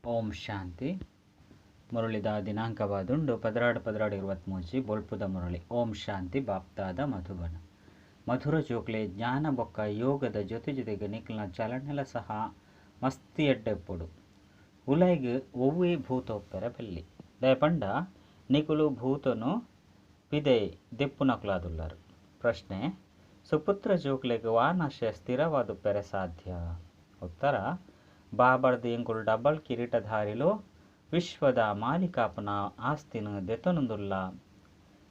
ಓಂ ಶಾಂತಿ. ಮುರಳಿದ ದಿನಾಂಕವಾದುಂಡು 16/16/23 ಬೊಲ್ಪುದ ಮುರಳಿ. ಓಂ ಶಾಂತಿ. ಬಾಪ್ತಾದ ಮಧುಬನ ಮಧುರ ಜೋಕ್ಲೆ ಜ್ಞಾನ ಬೊಕ್ಕ ಯೋಗದ ಜೊತೆಗೆ ನಿಕ್ಲಿನ ಚಲನೆಲ ಸಹ ಮಸ್ತಿ ಎಡ್ಡೆಪ್ಪುಡು ಉಲೈಗ್ ಒವ್ವೇ ಭೂತೋಪ್ಪೆರ ಬೆಲ್ಲಿ ದಯಪಂಡ ನಿಕುಲು ಭೂತನು ಪಿದೆ ದೆಪ್ಪುನಕುಲಾದುಲ್ಲರು. ಪ್ರಶ್ನೆ: ಸುಪುತ್ರ ಜೋಕ್ಲೆಗ್ ವಾನಶೆ ಸ್ಥಿರವಾದ ಪೆರೆ ಸಾಧ್ಯ? ಉತ್ತರ: ಬಾಬರ್ದು ಎಂಕುಲು ಡಬಲ್ ಕಿರೀಟಧಾರಿಲು ವಿಶ್ವದ ಮಾಲಿಕಾಪನ ಆಸ್ತಿನ ದೆತೊನುಂದುಲ್ಲ.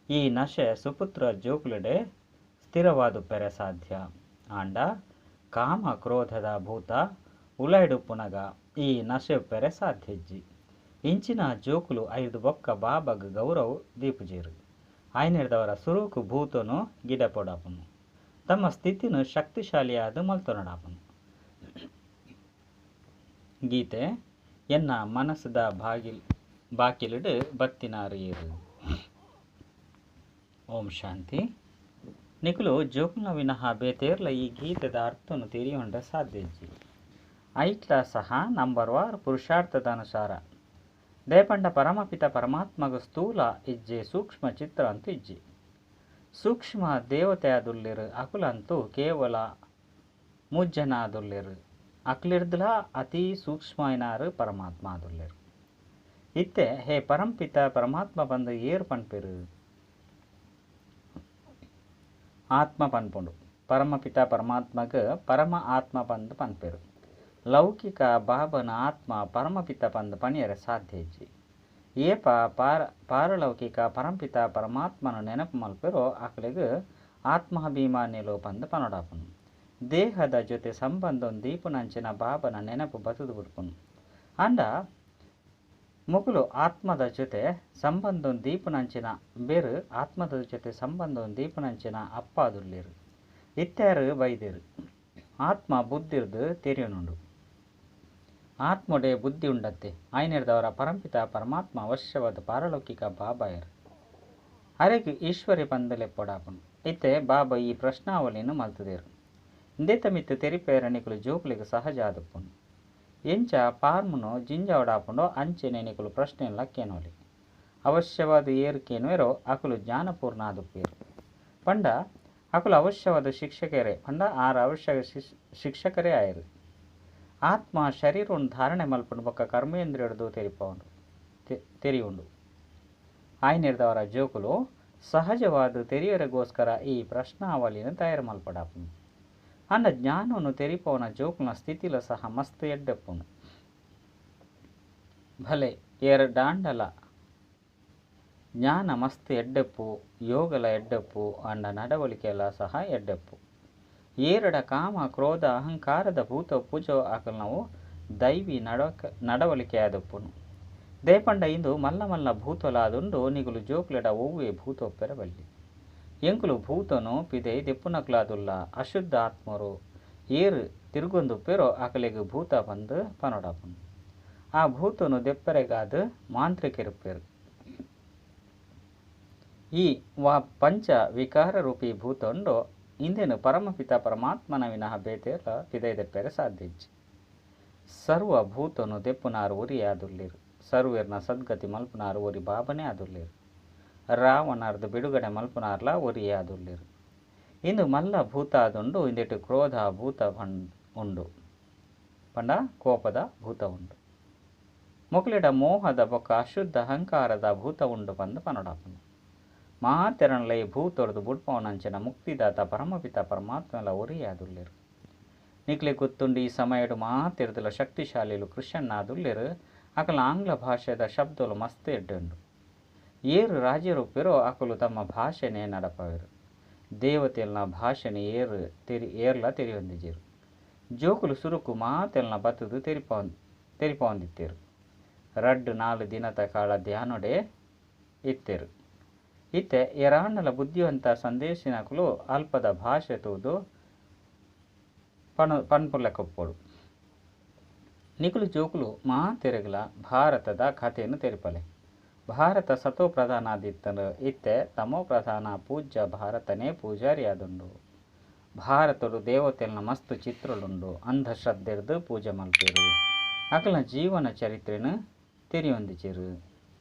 ಈ ನಶೆ ಸುಪುತ್ರ ಜೋಕ್ಲೆಡೆ ಸ್ಥಿರವಾದ ಪೆರೆ ಸಾಧ್ಯ. ಆಂಡ ಕಾಮ ಕ್ರೋಧದ ಭೂತ ಉಲೈಡುಪ್ಪುನಗ ಈ ನಶೆ ಪೆರೆ ಸಾಧ್ಯಜ್ಜಿ. ಇಂಚಿನ ಜೋಕುಲು ಐದು ಬೊಕ್ಕ ಬಾಬಗ್ ಗೌರವ್ ದೀಪುಜೇರು. ಆಯ್ನೆಡ್ದವರ ಸುರುಕು ಭೂತನು ಗಿಡಪೊಡಾಪುನು. ತಮ್ಮ ಸ್ಥಿತಿನು ಶಕ್ತಿಶಾಲಿಯಾದ ಮಲ್ತೊನಡಾಪುನು. ಗೀತೆ: ಎನ್ನ ಮನಸ್ಸದ ಬಾಕಿಲಿಡು ಬತ್ತಿನಾರು ಏರು. ಓಂ ಶಾಂತಿ. ನಿಕುಲು ಜೋಕುಲ್ನ ವಿನಃ ಬೇತೇರ್ಲ ಈ ಗೀತೆದ ಅರ್ಥನು ತಿರಿಯೊಂಡ ಸಾಧ್ಯಜ್ಜಿ. ಐಟ್ಲ ಸಹ ನಂಬರ್ವಾರ್ ಪುರುಷಾರ್ಥದ ಅನುಸಾರ ದಯಪಂಡ ಪರಮಪಿತ ಪರಮಾತ್ಮಗ ಸ್ಥೂಲ ಇಜ್ಜೆ ಸೂಕ್ಷ್ಮ ಚಿತ್ರ ಅಂತೂ ಇಜ್ಜಿ. ಸೂಕ್ಷ್ಮ ದೇವತೆಯಾದುಲ್ಲಿರು ಅಕುಲಂತೂ ಕೇವಲ ಮುಜ್ಜನಾದುಲ್ಲಿರು. ಅಕ್ಲಿರ್ದಲ ಅತಿ ಸೂಕ್ಷ್ಮನಾರು ಪರಮಾತ್ಮ ಆದುಲ್ಲಿರು. ಇತ್ತೆ ಹೇ ಪರಂಪಿತ ಪರಮಾತ್ಮ ಬಂದು ಏರು ಪನ್ಪೆರು ಆತ್ಮ ಪನ್ಪುಂಡು. ಪರಮಪಿತ ಪರಮಾತ್ಮಗ ಪರಮ ಆತ್ಮ ಬಂದು ಪನ್ಪೆರು. ಲೌಕಿಕ ಬಾಬನ ಆತ್ಮ ಪರಮಪಿತ ಬಂದು ಪಣಿಯರೆ ಸಾಧ್ಯ ಇಜ್ಜಿ. ಏಪ ಪಾರಲೌಕಿಕ ಪರಂಪಿತ ಪರಮಾತ್ಮನು ನೆನಪು ಮಲ್ಪೆರೋ ಅಕ್ಲೆಗ್ ಆತ್ಮಾಭಿಮಾನಿಲು ಬಂದು ಪನೊಡಾಪುನು. ದೇಹದ ಜೊತೆ ಸಂಬಂಧ ದೀಪುನಂಚಿನ ಬಾಬನ ನೆನಪು ಬತುದು ಬಿಡ್ಪುನು. ಅಂಡ ಮುಗುಲು ಆತ್ಮದ ಜೊತೆ ಸಂಬಂಧ ದೀಪುನಂಚಿನ ಬೇರು ಆತ್ಮದ ಜೊತೆ ಸಂಬಂಧ ದೀಪುನಂಚಿನ ಅಪ್ಪಾದುಲ್ಲಿರು. ಇತ್ಯಾರು ಬೈದಿರು. ಆತ್ಮ ಬುದ್ಧಿರ್ದು ತೆರಿಯನುಂಡು. ಆತ್ಮೊಡೆ ಬುದ್ಧಿ ಉಂಡತ್ತೆ. ಆಯ್ನೆಡ್ದವರ ಪರಂಪಿತ ಪರಮಾತ್ಮ ಅವಶ್ಯವಾದ ಪಾರಲೌಕಿಕ ಬಾಬಾಯರು. ಅರೆಗ್ ಈಶ್ವರಿ ಪಂದಲೆಪ್ಪೊಡಾಪುನು. ಇತ್ತೆ ಬಾಬಾ ಈ ಪ್ರಶ್ನಾವಳಿಯನ್ನು ಮಲ್ತುದೇರು. ಇಂದೇತ ಮಿತ್ತು ತೆರಿಪೇರ ನಿಕುಲು ಜೋಕ್ಲಿಗೆ ಸಹಜ ಆದುಪ್ಪುನು. ಎಂಚ ಪಾರ್ಮುನು ಜಿಂಜ ಒಡಾಪುಂಡೋ ಅಂಚೆನೆ ನಿಕುಲು ಪ್ರಶ್ನೆ ಲಕ್ಕೇನೋಲಿ. ಅವಶ್ಯವಾದ ಏರ್ಕೇನುವೆರೋ ಅಕುಲು ಜ್ಞಾನಪೂರ್ಣ ಆದುಪ್ಪೇರು. ಪಂಡ ಅಕುಲು ಅವಶ್ಯವಾದ ಶಿಕ್ಷಕರೇ ಪಂಡ ಆರು ಅವಶ್ಯಕ ಶಿಕ್ಷಕರೇ ಆಯರು. ಆತ್ಮ ಶರೀರವನ್ನು ಧಾರಣೆ ಮಲ್ಪುಂಡು ಬೊಕ್ಕ ಕರ್ಮೇಂದ್ರಿಯಡ್ದು ತೆರಿಯುಂಡು. ಆಯ್ನೆಡ್ದವರ ಜೋಕುಲು ಸಹಜವಾದ ತೆರಿಯರಿಗೋಸ್ಕರ ಈ ಪ್ರಶ್ನಾವಳಿಯನ್ನು ತಯಾರು ಮಲ್ಪಡಾಪುನು. ಅಂಡ ಜ್ಞಾನವನ್ನು ತೆರಿಪವನ ಜೋಕುಲ್ನ ಸ್ಥಿತಿಲ ಸಹ ಮಸ್ತ್ ಎಡ್ಡೆಪ್ಪುನು. ಭಲೆ ಡಾಂಡಲ ಜ್ಞಾನ ಮಸ್ತ್ ಎಡ್ಡೆಪ್ಪು, ಯೋಗಲ ಎಡ್ಡೆಪ್ಪು, ಅಂಡ ನಡವಳಿಕೆಯಲ್ಲ ಸಹ ಎಡ್ಡೆಪ್ಪು. ಏರಡ ಕಾಮ ಕ್ರೋಧ ಅಹಂಕಾರದ ಭೂತ ಪೂಜೋ ಆಕಲ್ನವು ದೈವಿ ನಡವಳಿಕೆಯಾದಪ್ಪುನು. ದೇಪಂಡ ಇಂದು ಮಲ್ಲ ಮಲ್ಲ ಭೂತಲಾದುಂಡು ನಿಗುಲು ಜೋಕ್ಲೆಡ ಒವ್ವೇ ಭೂತೋಪ್ಪೆರ ಬಲ್ಲಿ. ಎಂಕುಲು ಭೂತನು ಪಿದೆ ದೆಪ್ಪುನಕ್ಲಾದುಲ್ಲ ಅಶುದ್ಧ ಆತ್ಮರು ಏರು ತಿರುಗೊಂದುಪ್ಪೆರೋ ಅಕಲೆಗ್ ಭೂತ ಬಂದು ಪನೊಡಾಪುನು. ಆ ಭೂತನು ದೆಪ್ಪರೆಗಾದ ಮಾಂತ್ರಿಕೆರುಪ್ಪೆರು. ಈ ಪಂಚ ವಿಕಾರ ರೂಪಿ ಭೂತ ಉಂಡೋ ಇಂದೇನು ಪರಮಪಿತ ಪರಮಾತ್ಮನ ವಿನಃ ಬೇತೇರ್ಲ ಪಿದೆ ದೆಪ್ಪೆರೆ ಸಾಧ್ಯಜ್ಜಿ. ಸರ್ವ ಭೂತನು ದೆಪ್ಪುನಾರು ಒರಿ ಆದುಲ್ಲಿರು. ಸರ್ವೇರ್ನ ಸದ್ಗತಿ ಮಲ್ಪುನಾರು ಒರಿ ಬಾಬನೇ ಆದುಲ್ಲಿರು. ರಾವಣರ್ದು ಬಿಡುಗಡೆ ಮಲ್ಪುನಾರ್ಲ ಒರಿಯೇ ಆದುಲ್ಲಿರು. ಇಂದು ಮಲ್ಲ ಭೂತ ಆದುಂಡು ಇಂದೆಟ್ಟು ಕ್ರೋಧ ಭೂತ ಉಂಡು ಪಂಡ ಕೋಪದ ಭೂತ ಉಂಡು. ಮೊಕ್ಲೆಡ ಮೋಹದ ಬೊಕ್ಕ ಅಶುದ್ಧ ಅಹಂಕಾರದ ಭೂತ ಉಂಡು ಬಂದು ಪನೊಡಾಪುನು. ಮಾತೆರನಲೈ ಭೂತೊರ್ದು ಬುಡ್ಪವನಂಚಿನ ಮುಕ್ತಿದಾತ ಪರಮಪಿತ ಪರಮಾತ್ಮಲ ಒರಿಯೇ ಆದುಲ್ಲಿರು. ನಿಕ್ಲೆ ಗೊತ್ತುಂಡು ಈ ಸಮಯಡು ಮಾತೆರ್ದುಲ ಶಕ್ತಿಶಾಲಿಲು ಕೃಷ್ಣನ ಆದುಲ್ಲಿರು. ಅಕಲ ಆಂಗ್ಲ ಭಾಷೆದ ಶಬ್ದಲು ಮಸ್ತ್ ಎಡ್ಡುಂಡು. ಏರು ರಾಜ್ಯರುಪ್ಪೆರೋ ಅಕುಲು ತಮ್ಮ ಭಾಷೆನೇ ನಡಪವೆರು. ದೇವತೆಲ್ನ ಭಾಷೆನೆ ಏರ್ಲ ತೆರಿಯೊಂದಿಜೆರು. ಜೋಕುಲು ಸುರುಕು ಮಾತೆಲ್ನ ಬತ್ತುದು ತೆರಿಪೊಂದಿತ್ತೆರು. 2-4 ದಿನದ ಕಾಲ ಧ್ಯಾನೊಡೆ ಇತ್ತೆರು. ಇತ್ತೆ ಎರಾಂಡಲ ಬುದ್ಧಿವಂತ ಸಂದೇಶಿನಕುಲು ಅಲ್ಪದ ಭಾಷೆ ತೂದು ಪನ್ಪುಲೆಕೊಪ್ಪೊಡು. ನಿಕುಲು ಜೋಕುಲು ಮಾತೆರೆಗಲ ಭಾರತದ ಕಥೆಯನ್ನು ತೆರಿಪಲೆ. ಭಾರತ ಸತೋ ಪ್ರಧಾನ ಆದಿತ್ತಂದು ಇತ್ತೆ ತಮೋ ಪ್ರಧಾನ ಪೂಜ್ಯ ಭಾರತನೇ ಪೂಜಾರಿ ಆದುಂಡು. ಭಾರತಡು ದೇವತೆಲ್ನ ಮಸ್ತ್ ಚಿತ್ರಳುಂಡು. ಅಂಧಶ್ರದ್ಧೆರ್ದು ಪೂಜೆ ಮಲ್ಪೇರು. ಅಕಲ್ನ ಜೀವನ ಚರಿತ್ರೆನು ತೆರಿಯೊಂದಿಚಿರು.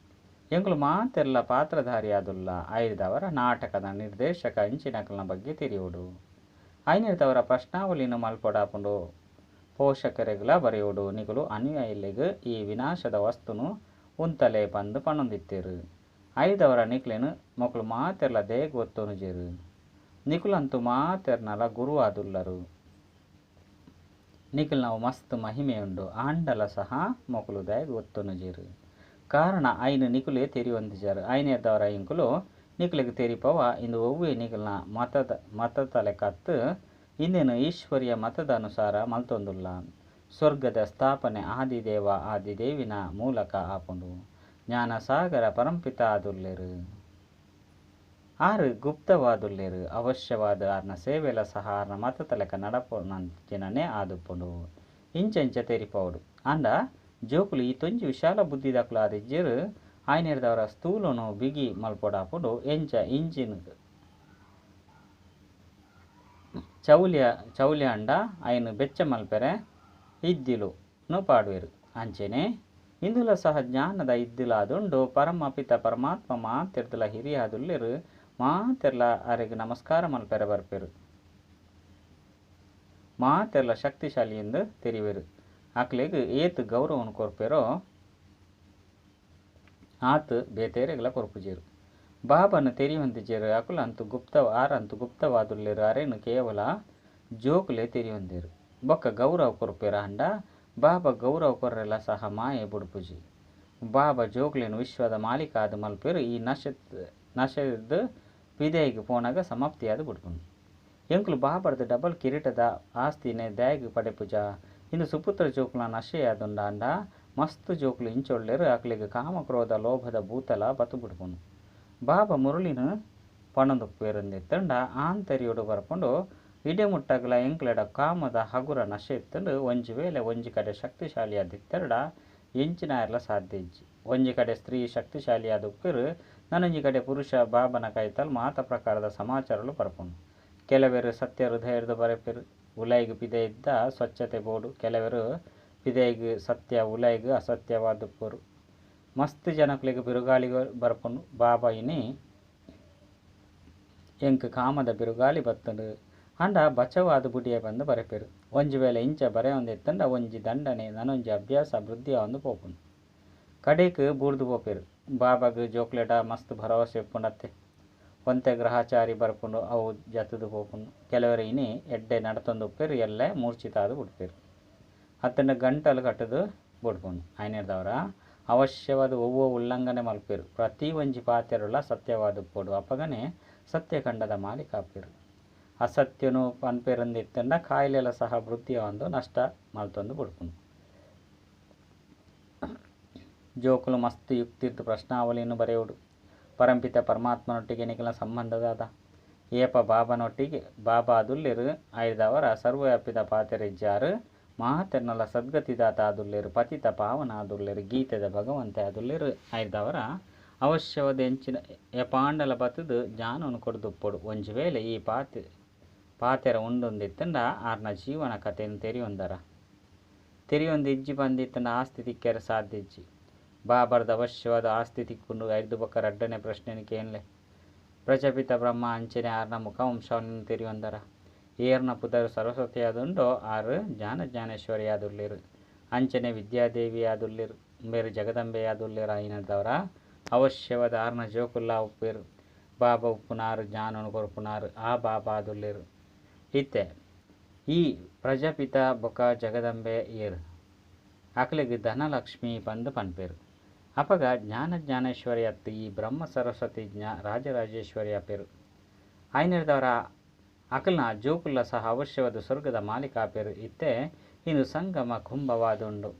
ಎಂಕುಲು ಮಾತೆಲ್ಲ ಪಾತ್ರಧಾರಿಯಾದುಲ್ಲ ಐದವರ ನಾಟಕದ ನಿರ್ದೇಶಕ ಇಂಚಿನಕಲ್ನ ಬಗ್ಗೆ ತಿರಿಯುಡು. ಐನಿರ್ತವರ ಪ್ರಶ್ನಾವಳಿನ ಮಲ್ಪೊಡಾಪುಂಡು ಪೋಷಕರೆಗ್ಲ ಬರೆಯುಡು. ನಿಕುಲು ಅನುಯಾಯಿಲೆಗ್ ಈ ವಿನಾಶದ ವಸ್ತುನು ಉಂತಲೇ ಪಂದು ಪಣೊಂದಿತ್ತೆರು. ಐದವರ ನಿಕ್ಲೆನು ಮೊಕಲು ಮಾತೆರ್ಲ ದೇಗ್ ಒತ್ತೊನುಜೆರು. ನಿಕುಲಂತೂ ಮಾತೆರ್ನಲ ಗುರು ಆದುಲ್ಲರು. ನಿಖಿಲ್ ನಾವು ಮಸ್ತ್ ಮಹಿಮೆಯುಂಡು ಆಂಡಲ ಸಹ ಮೊಕಲು ದೇಗ್ ಒತ್ತೊನುಜೆರು. ಕಾರಣ ಐನು ನಿಕುಲೇ ತೆರಿಯೊಂದಿಜರು. ಐನೇರ್ದವರ ಇಂಕುಲು ನಿಕುಲಿಗೆ ತೆರಿಪವ ಇಂದು ಒವ್ವೇ ನಿಕಲ್ನ ಮತತಲೆ ಕತ್ತು ಇಂದೇನು ಈಶ್ವರ್ಯ ಮತದ ಅನುಸಾರ ಮಲ್ತೊಂದುಲ್ಲ. ಸ್ವರ್ಗದ ಸ್ಥಾಪನೆ ಆದಿದೇವ ಆದಿದೇವಿನ ಮೂಲಕ ಆಪುಂಡು. ಜ್ಞಾನಸಾಗರ ಪರಂಪಿತ ಆದುಲ್ಲೆರು. ಆರು ಗುಪ್ತವಾದುಲ್ಲೆರು. ಅವಶ್ಯವಾದ ಆರ್ನ ಸೇವೆಲ ಸಹ ಆರ್ನ ಮತತಲೆಕ ನಡಪೊನಂಚಿನನೇ ಆದುಪ್ಪುಂಡು. ಇಂಚೆಂಚ ತೆರಿಪವುಡು ಅಂಡ ಜೋಕುಲು ಈ ತೊಂಜಿ ವಿಶಾಲ ಬುದ್ಧಿದಕುಲು ಆದಿಜ್ಜೆರು. ಆಯ್ನೆರ್ದವರ ಸ್ಥೂಲನು ಬಿಗಿ ಮಲ್ಪೊಡಾಪುಂಡು ಎಂಚ ಇಂಜಿನ್ ಚೌಲ್ಯ ಅಂಡ ಐನು ಬೆಚ್ಚ ಮಲ್ಪೆರೆ ಇದ್ದಿಲು ಪಾಡುವೆರು. ಅಂಚೆನೆ ಇಂದುಲ ಸಹ ಜ್ಞಾನದ ಇದ್ದಿಲಾದುಂಡು. ಪರಮ ಪಿತ ಪರಮಾತ್ಮ ಮಾತೆರ್ದುಲ ಹಿರಿಯಾದುಲ್ಲೆರು. ಮಾತೆರ್ಲ ಅರೆಗ್ ನಮಸ್ಕಾರ ಮಲ್ಪೆರೆ ಬರ್ಪೆರು. ಮಾತೆರ್ಲ ಶಕ್ತಿಶಾಲಿ ಎಂದು ತೆರಿವೆರು. ಅಕ್ಲೆಗ್ ಏತ್ ಗೌರವನು ಕೊರ್ಪೆರೋ ಆತ್ ಬೇತೇರೆಗ್ಲ ಕೊರ್ಪುಜೆರು. ಬಾಬನು ತೆರಿಯೊಂದಿಜೆರು. ಅಕುಲಂತು ಆರಂತು ಗುಪ್ತವಾದುಲ್ಲೆರು. ಅರೆನು ಕೇವಲ ಜೋಕುಲೆ ತೆರಿಯೊಂದೆರು. ಬೊಕ್ಕ ಗೌರವ ಕೊರ್ಪೆರ ಅಂಡ ಬಾಬಾ ಗೌರವ ಕೊರ್ರೆಲ್ಲ ಸಹ ಮಾಯೆ ಬುಡ್ಪುಜಿ. ಬಾಬಾ ಜೋಕುಲೆನು ವಿಶ್ವದ ಮಾಲೀಕಾದು ಮಲ್ಪೆರು. ಈ ನಶೆದ್ ಪಿದೆಗ್ ಪೋನಾಗ ಸಮಾಪ್ತಿಯಾದ ಬುಡ್ಪುಂಡು. ಎಂಕುಲು ಬಾಬರ್ದು ಡಬಲ್ ಕಿರೀಟದ ಆಸ್ತಿನೆ ದ್ಯಾಗ್ ಪಡೆಪುಜ. ಇಂದು ಸುಪುತ್ರ ಜೋಕುಲ ನಶೆಯಾದುಂಡ ಅಂಡ ಮಸ್ತ್ ಜೋಕುಲು ಇಂಚೊಳ್ಳೆರು. ಅಕ್ಲೆಗ್ ಕಾಮ ಕ್ರೋಧ ಲೋಭದ ಭೂತಲ ಬತ್ತು ಬುಡ್ಪುಂಡು. ಬಾಬಾ ಮುರುಳಿನು ಪಣೊಂದುಪ್ಪೆರುಂದೆತ್ತಂಡ ಆಂತರ್ಯೋಡು ಬರ್ಪುಂಡು. ಇಡೆಮುಟ್ಟಗ್ಲ ಎಂಕ್ಲೆಡ ಕಾಮದ ಹಗುರ ನಶೆ ಎತ್ತಂಡು ಒಂಜಿ ವೇಳೆ ಒಂಜಿ ಕಡೆ ಶಕ್ತಿಶಾಲಿಯಾದಿತ್ತೆರಡ ಎಂಚಿನಾಯರ್ಲ ಸಾಧ್ಯ ಇಜ್ಜಿ. ಒಂಜಿ ಕಡೆ ಸ್ತ್ರೀ ಶಕ್ತಿಶಾಲಿಯಾದ ಉಪ್ಪೆರು. ನನೊಂಜಿ ಕಡೆ ಪುರುಷ ಬಾಬನ ಕೈತಲ್ ಮಾತ ಪ್ರಕಾರದ ಸಮಾಚಾರಲು ಬರ್ಪುಂಡು. ಕೆಲವೆರು ಸತ್ಯ ಹೃದಯರ್ದು ಬರೆಪೆರು. ಉಲೈಗ್ ಪಿದೆ ಇದ್ದ ಸ್ವಚ್ಛತೆ ಬೋಡು. ಕೆಲವೆರು ಪಿದೆಗ್ ಸತ್ಯ ಉಲೈಗ್ ಅಸತ್ಯವಾದುಪ್ಪರು. ಮಸ್ತ್ ಜನಕ್ಲೆಗ್ ಬಿರುಗಾಳಿಗ ಬರ್ಪುಂಡು. ಬಾಬಾ ಇನಿ ಎಂಕ್ ಕಾಮದ ಬಿರುಗಾಳಿ ಬತ್ತುಂಡು ಅಂಡ ಬಚವಾದ ಬುಡಿಯ ಬಂದು ಬರೆಪೆರು. ಒಂಜಿ ವೇಳೆ ಇಂಚ ಬರೆಯೊಂದೆತ್ತಂಡ ಒಂಜಿ ದಂಡನೆ ನನೊಂಜಿ ಅಭ್ಯಾಸ ವೃದ್ಧಿಯ ಒಂದು ಪೋಪುಂಡು. ಕಡೆಕ್ ಬೂರ್ದು ಪೋಪೆರು. ಬಾಬಾಗ್ ಜೋಕ್ಲೆಟ ಮಸ್ತ್ ಭರವಸೆ ಇಪ್ಪುಂಡತ್ತೆ. ಒಂತೆ ಗ್ರಹಚಾರಿ ಬರ್ಪುಂಡು ಅವು ಜತುದು ಪೋಪುಂಡು. ಕೆಲವರು ಇನಿ ಎಡ್ಡೆ ನಡತೊಂದು ಉಪ್ಪೆರು. ಎಲ್ಲೆ ಮೂರ್ಛಿತಾದು ಬುಡ್ಪೆರು. ಅತ್ತಂಡ ಗಂಟಲು ಕಟ್ಟುದು ಬುಡ್ಪುಂಡು. ಐನೆರ್ದವರ ಅವಶ್ಯವಾದ ಒವ್ವೋ ಉಲ್ಲಂಘನೆ ಮಲ್ಪೆರು. ಪ್ರತಿ ಒಂಜಿ ಪಾತೆರುಲ ಸತ್ಯವಾದುಪ್ಪೊಡು. ಅಪಗನೆ ಸತ್ಯಖಂಡದ ಮಾಲೀಕ ಆಪೆರು. ಅಸತ್ಯನು ಪನ್ಪೆರುಂದಿತ್ತಂಡ ಕಾಯಿಲೆಲ ಸಹ ವೃದ್ಧಿಯ ಒಂದು ನಷ್ಟ ಮಲ್ತೊಂದು ಬುಡ್ಪುಂಡು. ಜೋಕುಲು ಮಸ್ತ್ ಯುಕ್ತಿರ್ದು ಪ್ರಶ್ನಾವಳಿಯನ್ನು ಬರೆಯುಡು. ಪರಂಪಿತ ಪರಮಾತ್ಮನೊಟ್ಟಿಗೆ ನಿಖಿಲ ಸಂಬಂಧದಾದ ಏಪ ಬಾಬನೊಟ್ಟಿಗೆ ಬಾಬಾ ಆದುಲ್ಲೆರು. ಐದವರ ಸರ್ವವ್ಯಾಪಿದ ಪಾತೆರಿಜ್ಜಾರು. ಮಾತೆರ್ನಲ ಸದ್ಗತಿದಾತ ಆದುಲ್ಲೆರು. ಪತಿತ ಪಾವನ ಆದುಲ್ಲೆರು. ಗೀತೆದ ಭಗವಂತೆ ಆದುಲ್ಲೆರು. ಐದವರ ಅವಶ್ಯವಾದ ಎಂಚಿನ ಎಪಾಂಡಲ ಬತ್ತುದು ಜಾನನು ಕೊಡ್ದುಪ್ಪೊಡು. ಒಂಜಿ ವೇಳೆ ಈ ಪಾತೆರ ಉಂಡೊಂದಿತ್ತಂಡ ಆರ್ನ ಜೀವನ ಕಥೆಯನ್ನು ತೆರಿಯೊಂದು ಇಜ್ಜಿ ಬಂದಿತ್ತಂಡ ಆಸ್ತಿ ತಿಕ್ಕೆರೆ ಸಾಧ್ಯ ಇಜ್ಜಿ. ಬಾಬರ್ದ ಅವಶ್ಯವಾದ ಆಸ್ತಿ ತಿಕ್ಕುಂಡು. ಐದು ಬೊಕ್ಕ ರಡ್ಡನೆ ಪ್ರಶ್ನೆನು ಕೇನ್ಲೆ ಪ್ರಜಾಪಿತ ಬ್ರಹ್ಮ ಅಂಚನೆ ಆರ್ನ ಮುಖವಂಶವನ್ನು ತೆರಿಯೊಂದರ. ಏರ್ನ ಪುದರು ಸರಸ್ವತಿ ಆದುಂಡೋ ಆರು ಜ್ಞಾನೇಶ್ವರಿ ಆದುಲ್ಲೆರು. ಅಂಚನೆ ವಿದ್ಯಾದೇವಿ ಆದುಲ್ಲೆರು. ಬೇರೆ ಜಗದಂಬೆ ಆದುಲ್ಲೆರು. ಐನದವರ ಅವಶ್ಯವಾದ ಆರ್ನ ಜೋಕುಲ್ಲ ಉಪ್ಪೆರು. ಬಾಬಾ ಉಪ್ಪುನಾರು ಜ್ಞಾನನು ಕೊರ್ಪುನಾರು. ಆ ಬಾಬಾ ಆದುಲ್ಲೆರು. ಇತ್ತೆ ಈ ಪ್ರಜಾಪಿತ ಬೊಕ ಜಗದಂಬೆ ಏರು ಅಕ್ಲೆಗ್ ಧನಲಕ್ಷ್ಮಿ ಪಂದು ಪನ್ಪೆರು. ಅಪಗ ಜ್ಞಾನೇಶ್ವರಿ ಅತ್ತು ಈ ಬ್ರಹ್ಮ ಸರಸ್ವತಿ ರಾಜರಾಜೇಶ್ವರಿ ಅಪೆರು. ಐನೆರ್ದವರ ಅಕಲ್ನ ಜೋಕುಲ್ಲ ಸಹ ಅವಶ್ಯವಾದ ಸ್ವರ್ಗದ ಮಾಲೀಕ ಆಪೆರು. ಇತ್ತೆ ಇಂದು ಸಂಗಮ ಕುಂಭವಾದುಂಡು.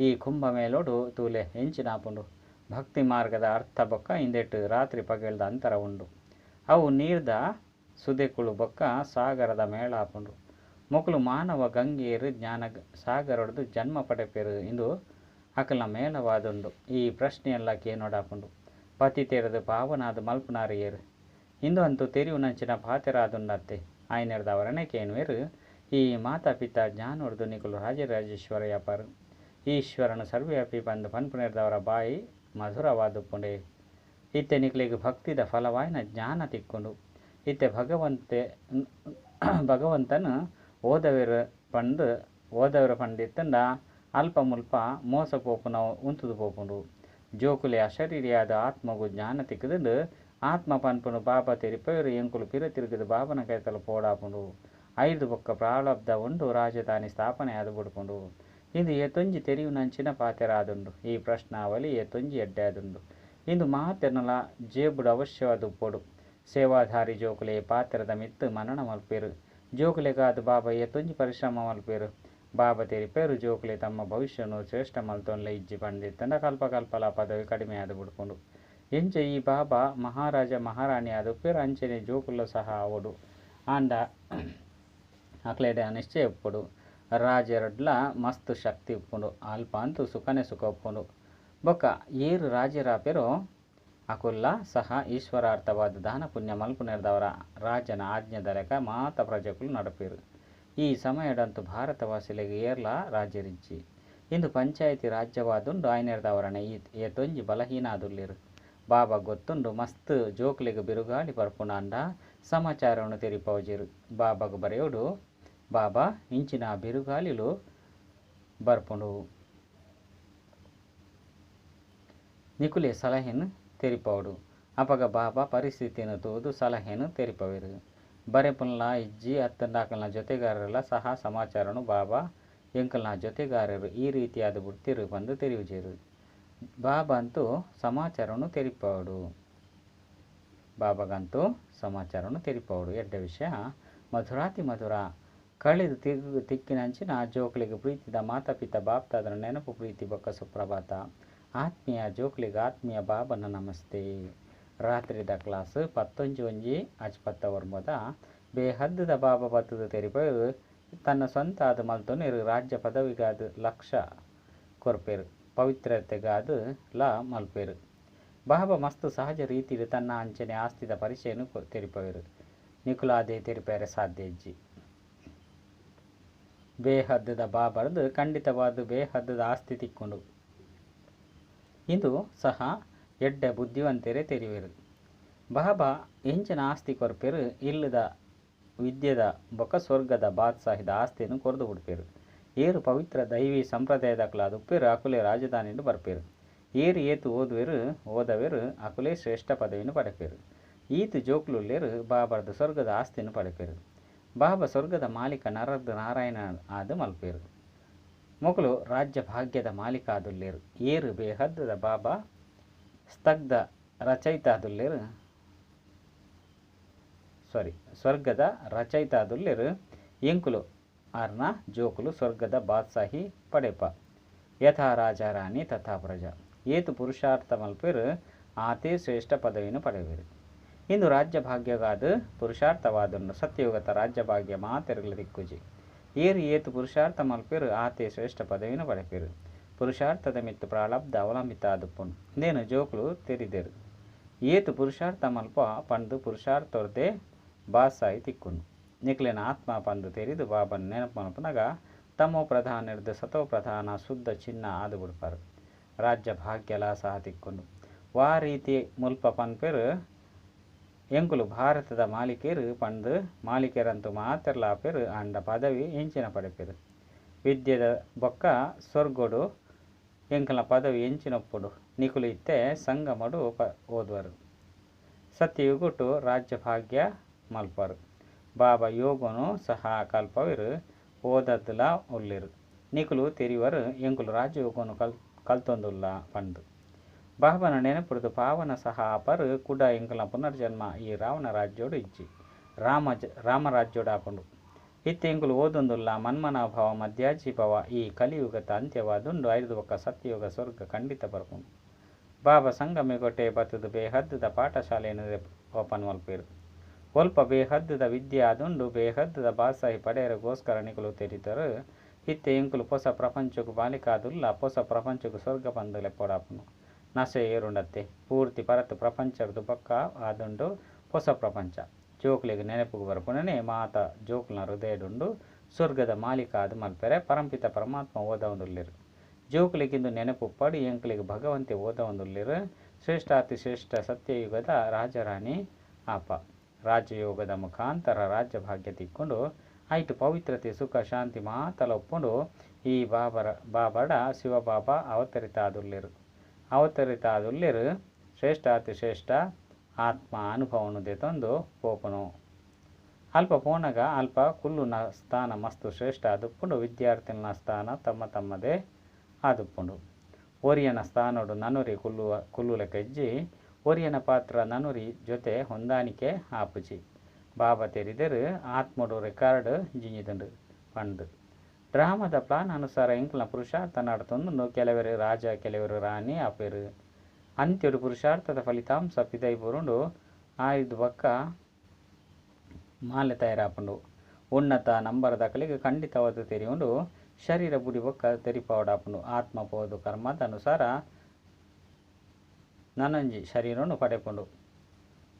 ಈ ಕುಂಭ ಮೇಲೋಡು ತೂಲೆ ಎಂಚಿನಾಪುಂಡು. ಭಕ್ತಿ ಮಾರ್ಗದ ಅರ್ಥ ಬೊಕ್ಕ ಇಂದೆಟ್ಟು ರಾತ್ರಿ ಪಗಲ್ದ ಅಂತರ ಉಂಡು. ಅವು ನೀರ್ದ ಸುದೆಕುಳು ಬೊಕ್ಕ ಸಾಗರದ ಮೇಳ ಆಪುಂಡು. ಮೊಕಲು ಮಾನವ ಗಂಗೆಯರು ಜ್ಞಾನ ಸಾಗರೊಡ್ದು ಜನ್ಮ ಪಡೆಪೆರು. ಇಂದು ಅಕಲ್ನ ಮೇಳವಾದುಂಡು. ಈ ಪ್ರಶ್ನೆಯೆಲ್ಲ ಕೇನೋಡಾಪುಂಡು. ಪತಿತೆರದು ಪಾವನಾದ ಮಲ್ಪುನಾರು ಏರು. ಇಂದು ಅಂತೂ ತೆರಿಯುನಂಚಿನ ಪಾತೆರಾದುಂಡತ್ತೆ. ಐನೆರ್ದವರನೆ ಕೇನುವೆರು. ಈ ಮಾತಾಪಿತ ಜ್ಞಾನೊಡ್ದು ನಿಕುಲು ರಾಜರಾಜೇಶ್ವರಿ ಅಪಾರು. ಈಶ್ವರನು ಸರ್ವ್ಯಾಪಿ ಬಂದು ಪನ್ಪುನೆರ್ದವರ ಬಾಯಿ ಮಧುರವಾದುಪುಂಡೆ ಇತ್ತೆ ನಿಕ್ಲಿಗೆ ಭಕ್ತಿದ ಫಲವಾಯಿನ ಜ್ಞಾನ ತಿಕ್ಕೊಂಡು ಇತ್ತೆ ಭಗವಂತನು ಓದವರ ಪಂಡಿತ್ತಂಡ ಅಲ್ಪ ಮುಲ್ಪ ಮೋಸ ಪೋಪುನ ಉಂತುದು ಪೋಪುಂಡು ಜೋಕುಲೆ ಅಶರೀರಿಯಾದ ಆತ್ಮಗೂ ಜ್ಞಾನ ತಿಕ್ಕದು ಆತ್ಮ ಪನ್ಪುನು ಬಾಬಾ ತೆರಿಪೇರು ಎಂಕುಲು ಪಿರ ತಿರುಗದು ಬಾಬನ ಕೈತಲು ಪೋಡಾಪುಂಡು ಐದು ಬೊಕ್ಕ ಪ್ರಾರಬ್ಧ ಉಂಡು ರಾಜಧಾನಿ ಸ್ಥಾಪನೆ ಆದು ಬಿಡ್ಕೊಂಡು ಇಂದು ಎತ್ತೊಂಜಿ ತೆರಿವು ನಂಚಿನ ಪಾತೆರಾದುಂಡು ಈ ಪ್ರಶ್ನಾವಳಿ ಎತ್ತೊಂಜಿ ಎಡ್ಡಾದುಂಡು ಇಂದು ಮಾತೆನಲ ಜೇಬುಡು ಅವಶ್ಯವಾದ ಪೋಡು ಸೇವಾಧಾರಿ ಜೋಕುಲೆ ಪಾತ್ರದ ಮಿತ್ತು ಮನನ ಮಲ್ಪೇರು ಜೋಕುಲೆಗಾದ ಬಾಬಾ ಎತ್ತೊಂಜಿ ಪರಿಶ್ರಮ ಮಲ್ಪೇರು ಬಾಬಾ ತೆರಿಪೇರು ಜೋಕುಲೆ ತಮ್ಮ ಭವಿಷ್ಯನು ಶ್ರೇಷ್ಠ ಮಲ್ತೊನ್ಲೆ ಇಜ್ಜಿ ಪಂಡಿತ್ತಂಡ ಕಲ್ಪಕಲ್ಪಲ ಪದವಿ ಕಡಿಮೆ ಆದು ಬಿಡ್ಕೊಂಡು ಎಂಚ ಈ ಬಾಬಾ ಮಹಾರಾಜ ಮಹಾರಾಣಿ ಆದ ಉಪ್ಪೇರು ಅಂಚನೆ ಜೋಕುల్లో ಸಹ ಅವಡು ಆಂಡ ಅಕ್ಲೇಡೆ ನಿಶ್ಚಯ ಉಪ್ಪುಡು ರಾಜರಡ್ಲ ಮಸ್ತ್ ಶಕ್ತಿ ಉಪ್ಪುಂಡು ಅಲ್ಪ ಅಂತೂ ಸುಖನೇ ಸುಖ ಉಪ್ಪುಂಡು ಬೊಕ್ಕ ಏರು ರಾಜರಾಪೆರೋ ಅಕುಲ್ಲ ಸಹ ಈಶ್ವರಾರ್ಥವಾದ ದಾನ ಪುಣ್ಯ ಮಲ್ಪುನೆರ್ದವರ ರಾಜನ ಆಜ್ಞೆದ ಲೆಕ್ಕ ಮಾತ ಪ್ರಜೆಗಳು ನಡಪೇರು ಈ ಸಮಯದಂತೂ ಭಾರತವಾಸಿಲೆಗೆ ಏರ್ಲ ರಾಜ್ಯರಿಜ್ಜಿ ಇಂದು ಪಂಚಾಯತಿ ರಾಜ್ಯವಾದುಂಡು ಆಯ್ನೆರ್ದವರನೆ ಏತೊಂಜಿ ಬಲಹೀನ ಆದುಲ್ಲೇರು ಬಾಬಾ ಗೊತ್ತುಂಡು ಮಸ್ತ್ ಜೋಕ್ಲಿಗೆ ಬಿರುಗಾಳಿ ಬರ್ಪುನಾಂಡ ಸಮಾಚಾರವನ್ನು ತೆರಿಪವಜಿರು ಬಾಬಾಗ ಬರೆಯೋಡು ಬಾಬಾ ಇಂಚಿನ ಬಿರುಗಾಲಿಲು ಬರ್ಪುಂಡು ನಿಕುಲೆ ಸಲಹೆನು ತೆರಿಪವಡು ಅಪಗ ಬಾಬಾ ಪರಿಸ್ಥಿತಿಯನ್ನು ತೋದು ಸಲಹೆನು ತೆರಿಪವಿರು ಬರೆಪುನ್ಲ ಇಜ್ಜಿ ಹತ್ತಂದಾಕಲ್ನ ಜೊತೆಗಾರರೆಲ್ಲ ಸಹ ಸಮಾಚಾರನು ಬಾಬಾ ಎಂಕಲ್ನ ಜೊತೆಗಾರರು ಈ ರೀತಿಯಾದ ಬುಡ್ತಿರು ಬಂದು ತೆರಿವುಜೇರು ಬಾಬಾ ಅಂತೂ ಸಮಾಚಾರನು ತೆರಿಪವಡು ಬಾಬಾಗಂತೂ ಸಮಾಚಾರನು ತೆರಿಪವಡು ಎಡ್ಡ ವಿಷಯ ಮಧುರಾತಿ ಮಧುರ ಕಳೆದು ತಿಕ್ಕಿನಂಚಿನ ಜೋಕ್ಲಿಗೆ ಪ್ರೀತಿದ ಮಾತಾಪಿತ ಬಾಪ್ತಾದರ ನೆನಪು ಪ್ರೀತಿ ಬೊಕ್ಕ ಸುಪ್ರಭಾತ ಆತ್ಮೀಯ ಜೋಕ್ಲಿಗೆ ಆತ್ಮೀಯ ಬಾಬನ ನಮಸ್ತೆ ರಾತ್ರಿದ ಕ್ಲಾಸ್ 11 ಅಜ್ಪತ್ತವರ್ಮದ ಬೇಹದ್ದದ ಬಾಬಾ ಬತ್ತದ ತೆರಿಪೇರು ತನ್ನ ಸ್ವಂತ ಆದ ಮಲ್ತೊನೆರು ರಾಜ್ಯ ಪದವಿಗಾದ ಲಕ್ಷ್ಯ ಕೊರ್ಪೇರು ಪವಿತ್ರತೆಗಾದ ಮಲ್ಪೇರು ಬಾಬಾ ಮಸ್ತ್ ಸಹಜ ರೀತಿಯಲ್ಲಿ ತನ್ನ ಅಂಚನೆ ಆಸ್ತಿದ ಪರಿಚಯನು ತೆರಿಪೇರು ನಿಕುಲಾದೆ ತೆರಿಪೇರೆ ಸಾಧ್ಯ ಇಜ್ಜಿ ಬೇಹದ್ದದ ಬಾಬರ್ದು ಖಂಡಿತವಾದ ಬೇಹದ್ದದ ಆಸ್ತಿ ತಿಕ್ಕೊಂಡು ಇಂದು ಸಹ ಎಡ್ಡ ಬುದ್ಧಿವಂತರೇ ತೆರಿವೇರು ಬಾಬಾ ಎಂಚಿನ ಆಸ್ತಿ ಕೊರ್ಪೇರು ಇಲ್ಲದ ವಿದ್ಯೆದ ಬೊಕ್ಕ ಸ್ವರ್ಗದ ಬಾದ್ಸಾಹಿದ ಆಸ್ತಿಯನ್ನು ಕೊರ್ದು ಬಿಡ್ಪೇರು ಏರು ಪವಿತ್ರ ದೈವಿ ಸಂಪ್ರದಾಯದ ಕ್ಲಾದ ಉಪ್ಪೇರು ಅಕುಲೆ ರಾಜಧಾನಿಯನ್ನು ಬರ್ಪೇರು ಏರು ಏತು ಓದವೇರು ಅಕುಲೆ ಶ್ರೇಷ್ಠ ಪದವಿಯನ್ನು ಪಡೆಪೇರು ಈತು ಜೋಕ್ಲುಲ್ಲೇರು ಬಾಬರ್ದು ಸ್ವರ್ಗದ ಆಸ್ತಿಯನ್ನು ಪಡೆಪೇರು ಬಾಬಾ ಸ್ವರ್ಗದ ಮಾಲೀಕ ನರದ್ ನಾರಾಯಣ ಆದ ಮಲ್ಪೇರು ಮೊಗಲು ರಾಜ್ಯ ಭಾಗ್ಯದ ಮಾಲೀಕ ಆದುಲ್ಲೇರು ಏರು ಬೇಹದ್ದದ ಬಾಬಾ ಸ್ತಗ್ಧ ರಚಯಿತಾದುಲ್ಲೇರು ಸ್ವರ್ಗದ ರಚಯಿತಾದುಲ್ಲೇರು ಎಂಕುಲು ಆರ್ನ ಜೋಕುಲು ಸ್ವರ್ಗದ ಬಾದ್ಸಾಹಿ ಪಡೆಪ ಯಥಾ ರಾಜ ರಾಣಿ ತಥಾ ಪ್ರಜಾ ಏತು ಪುರುಷಾರ್ಥ ಮಲ್ಪೇರು ಆತೇ ಶ್ರೇಷ್ಠ ಪದವಿಯನ್ನು ಪಡೆಯುವರು ಇಂದು ರಾಜ್ಯ ಭಾಗ್ಯಗಾದ ಪುರುಷಾರ್ಥವಾದನ್ನು ಸತ್ಯಯುಗತ ರಾಜ್ಯ ಭಾಗ್ಯ ಮಾತೆರಗಲ ದಿಕ್ಕುಜಿ ಏರು ಏತು ಪುರುಷಾರ್ಥ ಮಲ್ಪೇರು ಆತೆ ಶ್ರೇಷ್ಠ ಪದವಿಯನ್ನು ಪಡೆಪೇರು ಪುರುಷಾರ್ಥದ ಮಿತ್ತು ಪ್ರಾರಬ್ಧ ಅವಲಂಬಿತ ಆದುಪ್ಪುಂಡು ನೇನು ಜೋಕುಲು ತೆರಿದೇರು ಏತು ಪುರುಷಾರ್ಥ ಮಲ್ಪ ಪಂದು ಪುರುಷಾರ್ಥರ್ದೇ ಬಾಸಾಯಿ ತಿಕ್ಕುಂಡು ನಿಕ್ಲಿನ ಆತ್ಮ ಪಂದು ತೆರಿದು ಬಾಬನ ನೆನಪು ಮಲ್ಪನಾಗ ತಮೋ ಪ್ರಧಾನ ಹಿಡಿದು ಸತೋ ಪ್ರಧಾನ ಶುದ್ಧ ಚಿನ್ನ ಆದು ಬಿಡ್ಪಾರು ರಾಜ್ಯ ಭಾಗ್ಯಲ ಸಹ ತಿಕ್ಕೊಂಡು ವಾ ರೀತಿ ಮುಲ್ಪ ಪನ್ಪೇರು ಎಂಕುಲು ಭಾರತದ ಮಾಲಿಕೇರು ಪಂದು ಮಾಲಿಕೆರಂತೂ ಮಾತೆರ್ಲಾಪೇರು ಅಂಡ ಪದವಿ ಎಂಚಿನ ಪಡೆಪೇರು ವಿದ್ಯೆದ ಬೊಕ್ಕ ಸ್ವರ್ಗೊಡು ಎಂಕಲ್ನ ಪದವಿ ಎಂಚಿನೊಪ್ಪುಡು ನಿಕುಲು ಇತ್ತೆ ಸಂಗಮಡು ಓದುವರು ಸತ್ಯಯುಗುಟ್ಟು ರಾಜ್ಯ ಭಾಗ್ಯ ಮಲ್ಪರು ಬಾಬಾ ಯೋಗನು ಸಹ ಕಲ್ಪವಿರು ಓದದ್ಲ ಉಲ್ಲಿರು ನಿಕುಲು ತೆರಿವರು ಎಂಕುಲು ರಾಜಯೋಗನು ಕಲ್ತೊಂದುಲ್ಲ ಪಂದು ಬಾಬನ ನೆನಪುಡ್ದು ಪಾವನ ಸಹ ಅಪರು ಕುಡ ಎಂಕಲ್ನ ಪುನರ್ಜನ್ಮ ಈ ರಾವಣ ರಾಜ್ಯೋಡು ಇಜ್ಜಿ ರಾಮರಾಜ್ಯೋಡು ಆಪುಂಡು ಇತ್ತೆ ಎಂಕುಲು ಓದೊಂದುಲ್ಲ ಮನ್ಮನಾಭವ ಮಧ್ಯಾಜೀಭವ ಈ ಕಲಿಯುಗದ ಅಂತ್ಯವಾದುಂಡು ಐದು ಬೊಕ್ಕ ಸತ್ಯಯುಗ ಸ್ವರ್ಗ ಖಂಡಿತ ಬರ್ಪುಂಡು ಬಾಬಾ ಸಂಗಮೆಗೊಟ್ಟೆ ಬತ್ತದು ಬೇಹದ್ದದ ಪಾಠಶಾಲೆಯನ್ನು ಓಪನ್ ಮಲ್ಪೇರು ಒಲ್ಪ ಬೇಹದ್ದದ ವಿದ್ಯೆ ಆದುಂಡು ಬೇಹದ್ದದ ಬಾಸಾಯಿ ಪಡೆಯರಗೋಸ್ಕರ ನಿಕುಲು ತೆರಿದರು ಇತ್ತೆ ಎಂಕುಲು ಹೊಸ ಪ್ರಪಂಚಕ್ಕೂ ಬಾಲಿಕಾದುಲ್ಲ ಹೊಸ ಪ್ರಪಂಚಕ್ಕೂ ಸ್ವರ್ಗ ಬಂದು ಲೆಪ್ಪೊಡಾಪುನು ನಶೆ ಏರುಂಡತ್ತೆ ಪೂರ್ತಿ ಪರತು ಪ್ರಪಂಚದ ಪಕ್ಕ ಆದುಂಡು ಹೊಸ ಪ್ರಪಂಚ ಜೋಕ್ಲಿಗೆ ನೆನಪುಗೆ ಬರ್ಪುಣನೆ ಮಾತ ಜೋಕ್ಲನ ಹೃದಯಡುಂಡು ಸ್ವರ್ಗದ ಮಾಲೀಕ ಆದ ಮಲ್ಪೆರೆ ಪರಂಪಿತ ಪರಮಾತ್ಮ ಓದವುದುಲ್ಲಿರು ಜೋಕುಲಿಗಿಂದು ನೆನಪು ಪಡಿ ಎಂಕ್ಲಿಗೆ ಭಗವಂತೆ ಓದ ಒಂದುಲ್ಲಿರು ಶ್ರೇಷ್ಠಾತಿ ಶ್ರೇಷ್ಠ ಸತ್ಯಯುಗದ ರಾಜರಾಣಿ ಆಪ ರಾಜಯೋಗದ ಮುಖಾಂತರ ರಾಜ್ಯ ಭಾಗ್ಯ ತಿಕ್ಕೊಂಡು ಆಯ್ತು ಪವಿತ್ರತೆ ಸುಖ ಶಾಂತಿ ಮಾತಲ ಒಪ್ಕೊಂಡು ಈ ಬಾಬಡ ಶಿವಬಾಬಾ ಅವತರಿತ ಆದುಲ್ಲಿರು ಶ್ರೇಷ್ಠಾತಿ ಶ್ರೇಷ್ಠ ಆತ್ಮ ಅನುಭವನು ದೆತೊಂದು ಪೋಪನು ಅಲ್ಪ ಪೋನಗ ಅಲ್ಪ ಕುಲ್ಲುನ ಸ್ಥಾನ ಮಸ್ತು ಶ್ರೇಷ್ಠ ಆದುಪ್ಪುಂಡು ವಿದ್ಯಾರ್ಥಿನ ಸ್ಥಾನ ತಮ್ಮದೇ ಆದುಪ್ಪುಂಡು ಒರಿಯನ ಸ್ಥಾನೋಡು ನನುರಿ ಕುಲ್ಲುಲಕ ಇಜ್ಜಿ ಒರಿಯನ ಪಾತ್ರ ನನುರಿ ಜೊತೆ ಹೊಂದಾಣಿಕೆ ಆಪುಜಿ ಬಾಬಾ ತೆರಿದರು ಆತ್ಮಡು ರೆಕಾರ್ಡ್ ಜಿಂಜಿದುಂಡು ಪಂಡು ಡ್ರಾಮದ ಪ್ಲಾನ್ ಅನುಸಾರ ಇಂಕ್ಲ ಪುರುಷಾರ್ಥ ನಡ್ತೊಂದು ಕೆಲವರು ರಾಜ ಕೆಲವರು ರಾಣಿ ಆಪೇರು ಅಂತ್ಯಡು ಪುರುಷಾರ್ಥದ ಫಲಿತಾಂಶ ಪಿದೈ ಬುರುಂಡು ಆಯ್ದು ಬಕ್ಕ ಮಾಲೆ ತಯಾರಾಪುಂಡು ಉನ್ನತ ನಂಬರ್ ದಕ್ಕಲಿಗೆ ಖಂಡಿತವಾದ ತೆರಿಯುಂಡು ಶರೀರ ಬುಡಿ ಬೊಕ್ಕ ತೆರಿಪಾವಡಾಪುಂಡು ಆತ್ಮ ಪೋದು ಕರ್ಮದ ಅನುಸಾರ ನನಂಜಿ ಶರೀರನು ಪಡೆಪುಂಡು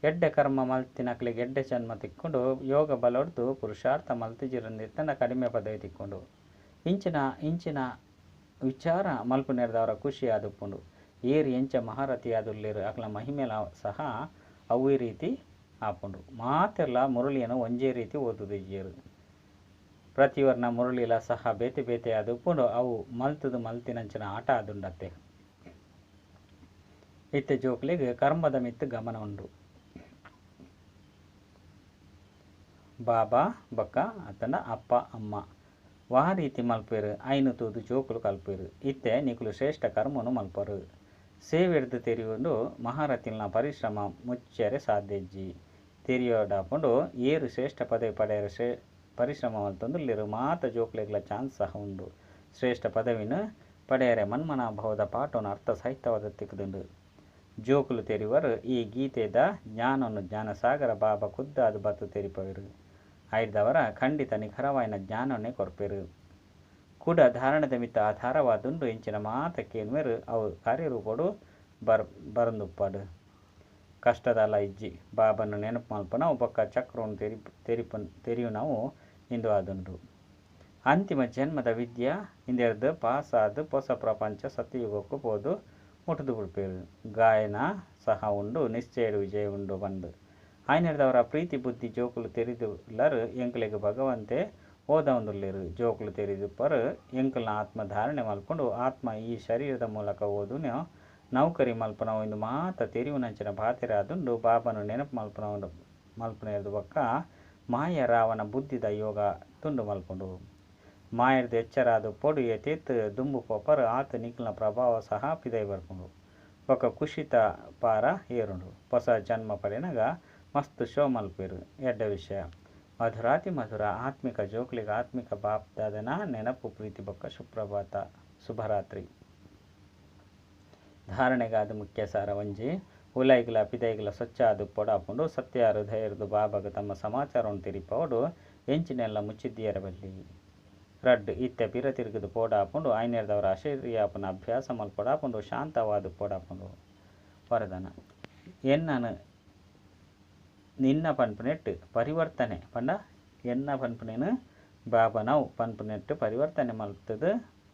ಎಡ್ಡೆ ಕರ್ಮ ಮಲ್ತಿನಕ್ಲಿಗೆ ಎಡ್ಡೆ ಜನ್ಮ ತಿಕ್ಕೊಂಡು ಯೋಗ ಬಲೊಡ್ದು ಪುರುಷಾರ್ಥ ಮಲ್ತಿಜಿರಂದಿತ್ತನ ಕಡಿಮೆ ಪದವಿ ತಿಕ್ಕೊಂಡು ಇಂಚಿನ ವಿಚಾರ ಮಲ್ಪು ನೆರೆದವರ ಖುಷಿ ಆದುಪ್ಪುಂಡು ಏರಿ ಎಂಚ ಮಹಾರಥಿ ಆದುಲ್ಲಿರು ಅಕ್ಲ ಮಹಿಮೆಲ ಸಹ ಅವೇ ರೀತಿ ಆಪುಂಡು ಮಾತೆಲ್ಲ ಮುರಳಿಯನ್ನು ಒಂಜೇ ರೀತಿ ಓದುದು ಇಜ್ಜೇರು ಪ್ರತಿವರ್ಣ ಮುರಳಿಲ ಸಹ ಬೇತೆ ಬೇತೆ ಆದುಪ್ಪುಂಡು ಅವು ಮಲ್ತಿನಂಚಿನ ಆಟ ಆದುಂಡತ್ತೆ ಇತ್ತೆ ಜೋಕ್ಲಿಗೆ ಕರ್ಮದ ಮಿತ್ತು ಗಮನ ಉಂಡು ಬಾಬಾ ಬಕ್ಕ ಅತನ ಅಪ್ಪ ಅಮ್ಮ ವಾ ರೀತಿ ಮಲ್ಪೇರು ಐನು ತೂದು ಜೋಕುಲು ಕಲ್ಪೇರು ಇತ್ತೆ ನಿಕುಲು ಶ್ರೇಷ್ಠ ಕರ್ಮನು ಮಲ್ಪರು ಸೇವೆಡ್ದು ತೆರಿಯುಂಡು ಮಹಾರಥಿಲ್ನ ಪರಿಶ್ರಮ ಮುಚ್ಚರೆ ಸಾಧ್ಯಜ್ಜಿ ತೆರಿಯೋಡಾಪುಂಡು ಏರು ಶ್ರೇಷ್ಠ ಪದವಿ ಪಡೆಯರ ಪರಿಶ್ರಮ ಮಲ್ತೊಂದುಲ್ಲಿರು ಮಾತ ಜೋಕ್ಲೆಗ್ಲ ಚಾನ್ಸ್ ಸಹ ಉಂಡು ಶ್ರೇಷ್ಠ ಪದವಿನ ಪಡೆಯರೆ ಮನ್ಮನಾಭವದ ಪಾಠವನ್ನು ಅರ್ಥ ಸಹಿತವಾದ ತಿಕ್ಕದುಂಡು ಜೋಕುಲು ತೆರಿವರು ಈ ಗೀತೆದ ಜ್ಞಾನವನ್ನು ಜ್ಞಾನಸಾಗರ ಬಾಬಾ ಖುದ್ದಾದು ಬತ್ತು ತೆರಿಪವರು ಆಯ್ದವರ ಖಂಡಿತ ನಿಖರವಾಯಿನ ಜ್ಞಾನವನ್ನೇ ಕೊರ್ಪೇರು ಕೂಡ ಧಾರಣದ ಮಿತ್ತ ಆಧಾರವಾದುಂಡು ಇಂಚಿನ ಮಾತಕ್ಕೇನ್ವೇರು ಅವು ಕಾರ್ಯರೂಪಡು ಬರಂದುಪ್ಪಾಡು ಕಷ್ಟದಲ್ಲ ಇಜ್ಜಿ ಬಾಬನ್ನು ನೆನಪು ಮಲ್ಪನ ಒಬ್ಬಕ್ಕ ಚಕ್ರವನ್ನು ತೆರಿಯು ನಾವು ಇಂದು ಆದುಂಡು ಅಂತಿಮ ಜನ್ಮದ ವಿದ್ಯೆ ಹಿಂದೆರ್ದು ಪಾಸ್ ಆದು ಹೊಸ ಪ್ರಪಂಚ ಸತ್ಯಯುಗಕ್ಕೂ ಪೋದು ಮುಟ್ಟುದು ಬಿಡ್ಪೇರು ಗಾಯನ ಸಹ ಉಂಡು ನಿಶ್ಚಯಡು ವಿಜಯ ಉಂಡು ಬಂದು ಆಯ್ನೆಡ್ದವರ ಪ್ರೀತಿ ಬುದ್ಧಿ ಜೋಕುಲು ತೆರಿದುಲ್ಲರು ಎಂಕ್ಲೆಗೆ ಭಗವಂತೆ ಓದ ಒಂದುಲ್ಲಿರು ಜೋಕುಲು ತೆರಿದುಪ್ಪರು ಎಂಕಲ್ನ ಆತ್ಮ ಧಾರಣೆ ಮಲ್ಕೊಂಡು ಆತ್ಮ ಈ ಶರೀರದ ಮೂಲಕ ಓದು ನೌಕರಿ ಮಲ್ಪನ ಒಂದು ಮಾತ ತೆರಿವುನಂಚಿನ ಬಾತೆರೆ ಆದುಂಡು ಬಾಬನು ನೆನಪು ಮಲ್ಪನೆರ್ದು ಬಕ್ಕ ಮಾಯ ರಾವಣ ಬುದ್ಧಿದ ಯೋಗ ತುಂಡು ಮಲ್ಪುಂಡು ಮಾಯರ್ದು ಎಚ್ಚರಾದು ಪೊಡು ಎತೆತ್ ದುಂಬು ಪೊಪರು ಆತ ನಿಖಲ್ನ ಪ್ರಭಾವ ಸಹ ಪಿದೈ ಬರ್ಪುಂಡು ಬೊಕ್ಕ ಖುಷಿತ ಪಾರ ಏರುಂಡು ಹೊಸ ಜನ್ಮ ಪಡೆನಾಗ ಮಸ್ತ್ ಶೋ ಮಲ್ಪೇರು ಎಡ್ಡ ವಿಷಯ ಮಧುರಾತಿ ಮಧುರ ಆತ್ಮಿಕ ಜೋಕ್ಲಿಗೆ ಆತ್ಮಿಕ ಬಾಪ್ದಾದನ ನೆನಪು ಪ್ರೀತಿ ಬೊಕ್ಕ ಸುಪ್ರಭಾತ ಶುಭರಾತ್ರಿ ಧಾರಣೆಗಾದ ಮುಖ್ಯ ಸಾರ ಒಂಜಿ ಉಲೈಗ್ಲ ಪಿದೈಗ್ಲ ಸ್ವಚ್ಛ ಆದು ಪೊಡಾಪುಂಡು ಸತ್ಯ ಹೃದಯರ್ದು ಬಾಬಾಗ ತಮ್ಮ ಸಮಾಚಾರವನ್ನು ತಿರಿಪೋಡು ಎಂಚಿನೆಲ್ಲ ಮುಚ್ಚಿದ್ದೀಯರ ಬಲ್ಲಿ ರಡ್ ಇತ್ತೆ ಪಿರ ತಿರುಗಿದು ಪೋಡಾಪುಂಡು ಐನೇರ್ದವರ ಅಶರೀಯಾಪನ ಅಭ್ಯಾಸ ಮಲ್ಪೊಡಾಪುಂಡು ಶಾಂತವಾದು ಪೋಡಾಪುಂಡು ವರದಾನ ಎನ್ನನು ನಿನ್ನ ಪನ್ಪುನೆಟ್ಟು ಪರಿವರ್ತನೆ ಪಂಡ ಎನ್ನ ಪನ್ಪುನೇನು ಬಾಬನವು ಪನ್ಪುನೆಟ್ಟು ಪರಿವರ್ತನೆ ಮಲ್ತದು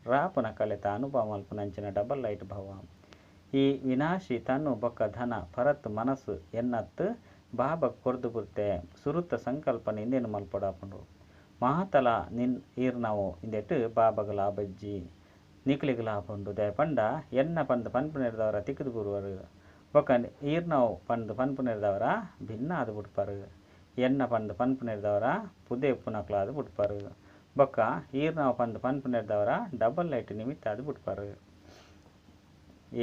ರಾಪುನ ಕಲೆತ ಅನುಭವ ಮಲ್ಪುನಂಚಿನ ಡಬಲ್ ಲೈಟ್ ಭಾವ ಈ ವಿನಾಶಿ ತನ್ನು ಬೊಕ್ಕ ಧನ ಪರತ್ ಮನಸ್ಸು ಎನ್ನತ್ತು ಬಾಬ ಕೊರ್ದು ಬುರ್ತೆ ಸುರುತ್ತ ಸಂಕಲ್ಪನೆ ಇಂದೇನು ಮಲ್ಪೊಡಾಪುಂಡು ಮಹಾತಲ ನಿನ್ ಈರ್ನವು ಇಂದೆಟ್ಟು ಬಾಬಗ ಲಾಭಜ್ಜಿ ನಿಕ್ಲಿಗೆ ಲಾಭ ಉಂಡು ದಯ ಪಂಡ ಎನ್ನ ಪಂದು ಪನ್ಪುನೆರ್ದವರ ತಿಕ್ಕದು ಬರುವರು ಬೊಕ್ಕ ಈರ್ನವು ಪಂದು ಪನ್ಪುನೆರ್ದವರ ಭಿನ್ನ ಅದು ಬಿಡ್ಪಾರು ಎನ್ನ ಪಂದು ಪನ್ಪುನೆರ್ದವರ ಪುದೆ ಪುನಕ್ಲಾದು ಬಿಡ್ಪಾರು ಬೊಕ್ಕ ಈರ್ನವು ಪಂದು ಪನ್ಪುನೆರ್ದವರ ಡಬಲ್ ಲೈಟ್ ನಿಮಿತ್ತ ಅದು ಬಿಡ್ಪಾರು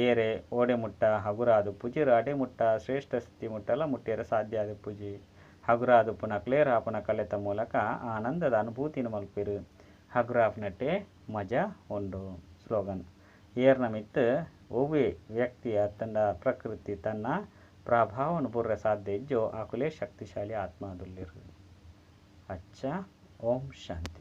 ಏರೆ ಓಡೆ ಮುಟ್ಟ ಹಗುರಾದು ಪುಜಿರು ಅಡೆ ಮುಟ್ಟ ಶ್ರೇಷ್ಠ ಸ್ಥಿತಿ ಮುಟ್ಟಲ್ಲ ಮುಟ್ಟಿಯರ ಸಾಧ್ಯ ಆದ ಪೂಜಿ ಹಗುರಾದು ಪುನಃ ಕ್ಲೇರಾಪನ ಕಲೆತ ಮೂಲಕ ಆನಂದದ ಅನುಭೂತಿನ ಮಲ್ಪಿರು ಹಗುರಾಪ್ನಟ್ಟೆ ಮಜಾ ಉಂಡು ಸ್ಲೋಗನ್ ಏರ್ನ ಮಿತ್ತು ಒವ್ವೇ ವ್ಯಕ್ತಿಯ ತನ್ನ ಪ್ರಕೃತಿ ತನ್ನ ಪ್ರಭಾವವನ್ನು ಬುರ್ರೆ ಸಾಧ್ಯ ಇಜ್ಜೋ ಆಕುಲೇ ಶಕ್ತಿಶಾಲಿ ಆತ್ಮ ಅದುಲ್ಲಿರು ಅಚ್ಚ ಓಂ ಶಾಂತಿ.